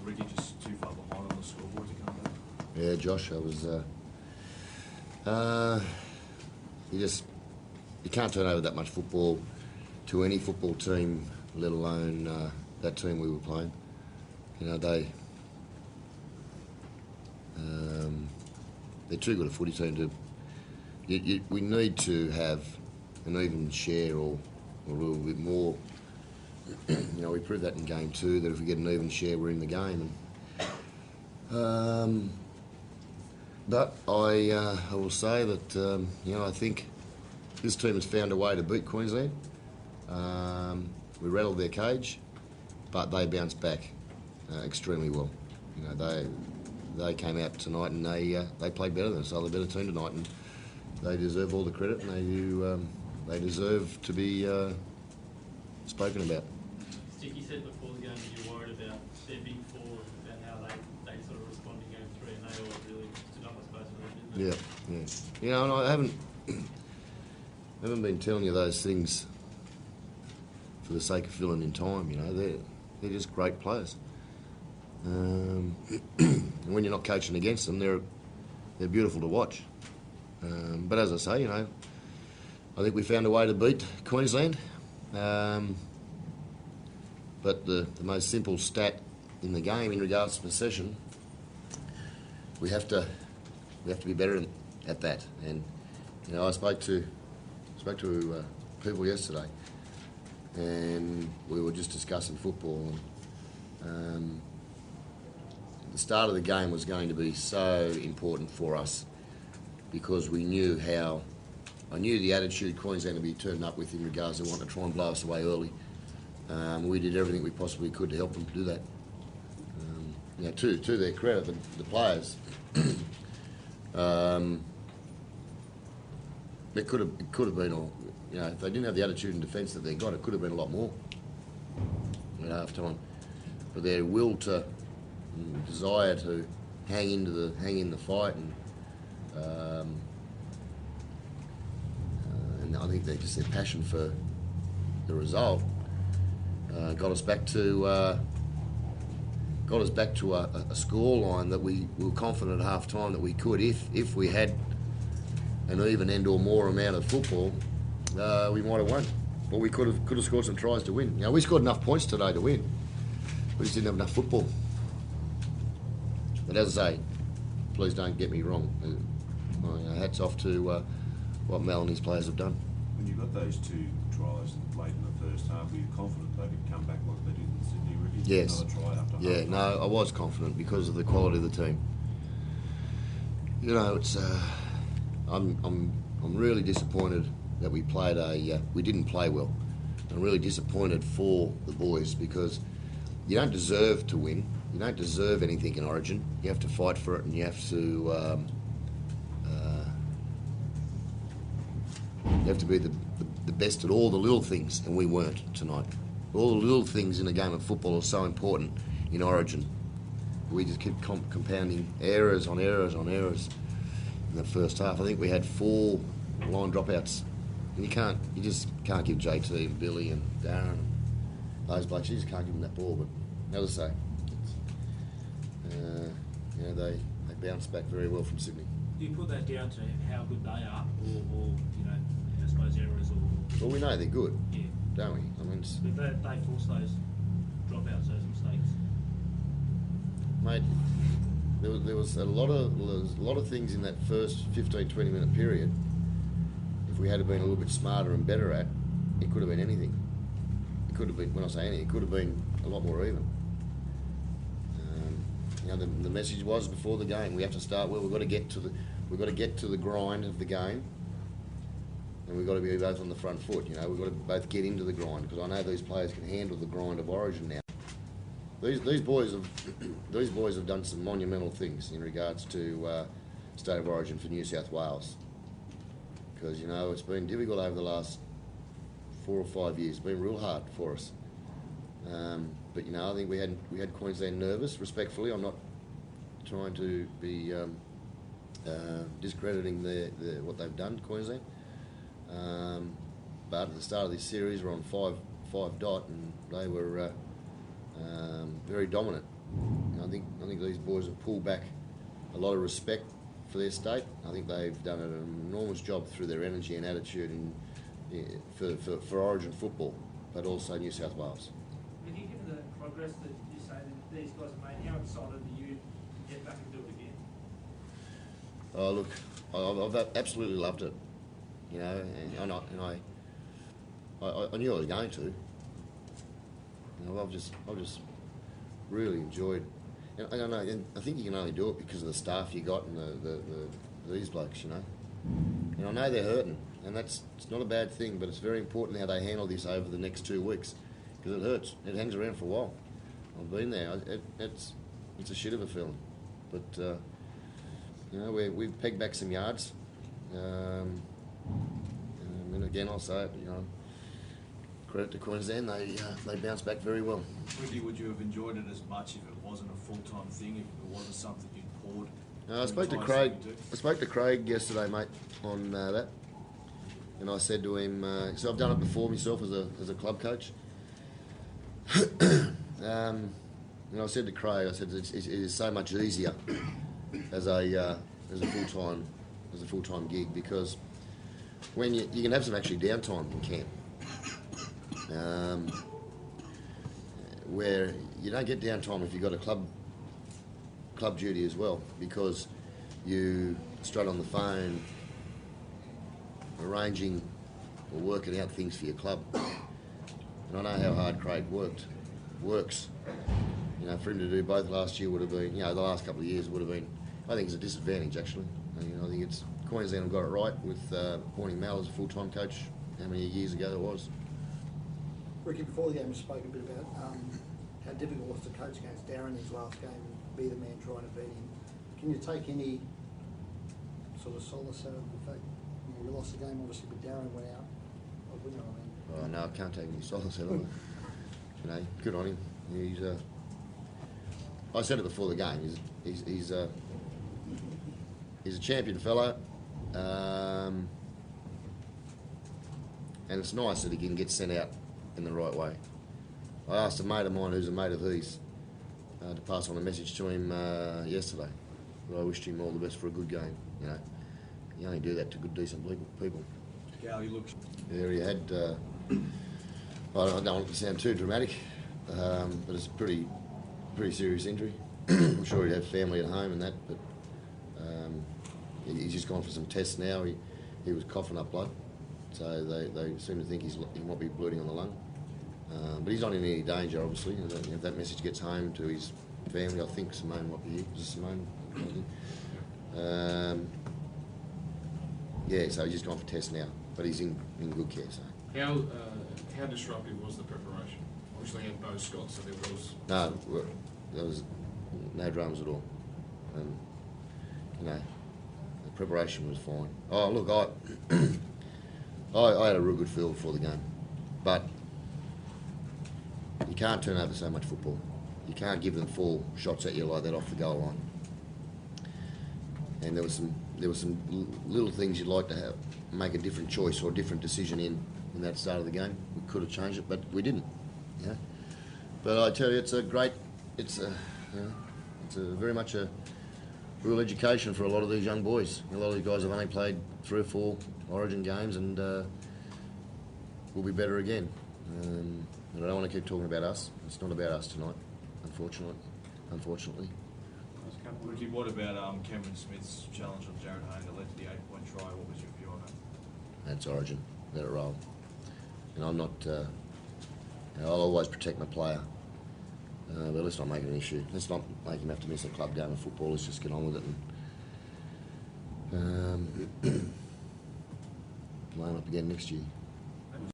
Ricky just too far behind on the scoreboard to come back? Yeah, Josh, I was. You can't turn over that much football to any football team, let alone that team we were playing. You know, they're too good a footy team to. We need to have an even share or a little bit more. You know, we proved that in game 2, that if we get an even share, we're in the game. But I will say that I think this team has found a way to beat Queensland. We rattled their cage, but they bounced back extremely well. You know, they came out tonight and they played better than us. They're the better team tonight, and they deserve all the credit, and they deserve to be spoken about. Stick, you said before the game that you're worried about their big four, about how they sort of respond to game 3, and they all really stood up, I suppose, for them, didn't they? Yeah. You know, and I haven't been telling you those things for the sake of filling in time. You know, they're just great players. And when you're not coaching against them, they're beautiful to watch. But as I say, you know, I think we found a way to beat Queensland. But the most simple stat in the game in regards to possession, we have to be better at that. And you know, I spoke to people yesterday, and we were just discussing football. And the start of the game was going to be so important for us because we knew I knew the attitude Queensland would be turned up with in regards to wanting to try and blow us away early. We did everything we possibly could to help them do that. You know, to their credit, the players, it could have been all. You know, if they didn't have the attitude and defence that they got, it could have been a lot more at half time. But their will to, desire to hang in the fight, and I think just their passion for the result got us back to a score line that we were confident at half time that we could, if we had an even and or more amount of football, we might have won. But we could have scored some tries to win. You know, we scored enough points today to win. We just didn't have enough football. But as I say, please don't get me wrong. Hats off to what Mel and his players have done. When you got those 2 tries late in the first half, were you confident they could come back like they did in Sydney, Ricky? Yes. Another try after Yeah, half. no, I was confident because of the quality of the team. You know, it's I'm really disappointed that we didn't play well. I'm really disappointed for the boys because you don't deserve to win. You don't deserve anything in Origin. You have to fight for it, and you have to be the best at all the little things, and we weren't tonight. All the little things in a game of football are so important in Origin. We just kept compounding errors on errors on errors in the first half. I think we had 4 line dropouts. And you just can't give JT and Billy and Darren and those blokes. You just can't give them that ball. But as I say, you know, they bounced back very well from Sydney. Do you put that down to how good they are, or you know, I suppose errors, or? Well, we know they're good, Yeah. don't we? I mean, But they force those dropouts, those mistakes. mate, there was a lot of things in that first 15-20 minute period. If we had been a little bit smarter and better at, it could have been anything. It could have been, when I say anything, it could have been a lot more even. You know, the message was before the game, we have to start well. We've got to get to the grind of the game, and we've got to be both on the front foot. You know, we've got to both get into the grind, because I know these players can handle the grind of Origin now. These boys have done some monumental things in regards to State of Origin for New South Wales. Because, you know, it's been difficult over the last 4 or 5 years. It's been real hard for us. But, you know, I think we had Queensland nervous, respectfully. I'm not trying to be discrediting what they've done, Queensland. But at the start of this series, we're on 5 dot, and they were very dominant. You know, think these boys have pulled back a lot of respect for their state. I think they've done an enormous job through their energy and attitude for Origin football, but also New South Wales. When you given the progress that you say that these guys have made, how excited are you to get back and do it again? Oh, look, I've absolutely loved it, you know, and I knew I was going to. You know, I've just really enjoyed, and I don't know, and I think you can only do it because of the staff you got and these blokes, you know. And I know they're hurting, and it's not a bad thing, but it's very important how they handle this over the next 2 weeks, because it hurts. It hangs around for a while. I've been there. It's a shit of a feeling, but you know, we've pegged back some yards, and again I'll say it, you know, credit to Queensland, they bounced back very well. Ricky, would you have enjoyed it as much if it wasn't a full-time thing, if it wasn't something you'd poured? I spoke to Craig. I spoke to Craig yesterday, mate, on that, and I said to him, so I've done it before myself as a club coach, and I said to Craig, I said it is so much easier as a full-time gig, because when you can have some actually downtime in camp, where you don't get downtime if you've got a club duty as well, because you straight on the phone arranging or working out things for your club. And I know how hard Craig works. You know, for him to do both last year would have been, you know, the last couple of years would have been, I think it's a disadvantage actually. You know, I think it's Queensland have got it right with appointing Mal as a full-time coach. How many years ago it was? Ricky, before the game, you spoke a bit about how difficult it was to coach against Darren his last game and be the man trying to beat him. Can you take any sort of solace out of the fact we lost the game, obviously, but Darren went out? You know what I mean? Oh, no, I can't take any solace out of it. You know, good on him. He's I said it before the game. He's a champion fellow, and it's nice that he can get sent out in the right way. I asked a mate of mine who's a mate of his to pass on a message to him yesterday. That I wished him all the best for a good game. You know, you only do that to good, decent people. Gal, you look. Yeah, he had. I don't want it to sound too dramatic, but it's a pretty serious injury. I'm sure he'd have family at home and that, but he's just gone for some tests now. He was coughing up blood, so they seem to think he might be bleeding on the lung. But he's not in any danger, obviously. If that message gets home to his family, I think Simone might be here. Is it Simone? Yeah, so he's just gone for tests now, but he's in good care. So. How disruptive was the preparation? Obviously, you had Bo Scott, so there was. No, there was no dramas at all. You know, the preparation was fine. Oh, look, I had a real good feel before the game, but you can't turn over so much football. You can't give them 4 shots at you like that off the goal line. And there was some little things you'd like to have, make a different choice or a different decision in that start of the game. We could have changed it, but we didn't. You know? But I tell you, it's a very much a real education for a lot of these young boys. A lot of these guys have only played 3 or 4 Origin games, and we'll be better again. And I don't want to keep talking about us. It's not about us tonight, unfortunately. Ricky, what about Cameron Smith's challenge on Jared Hayne that led to the 8-point try? What was your view on that? That's Origin. Let it roll. And I'm not. I'll always protect my player, but let's not make it an issue. Let's not make him have to miss a club game of football. Let's just get on with it and line up again next year.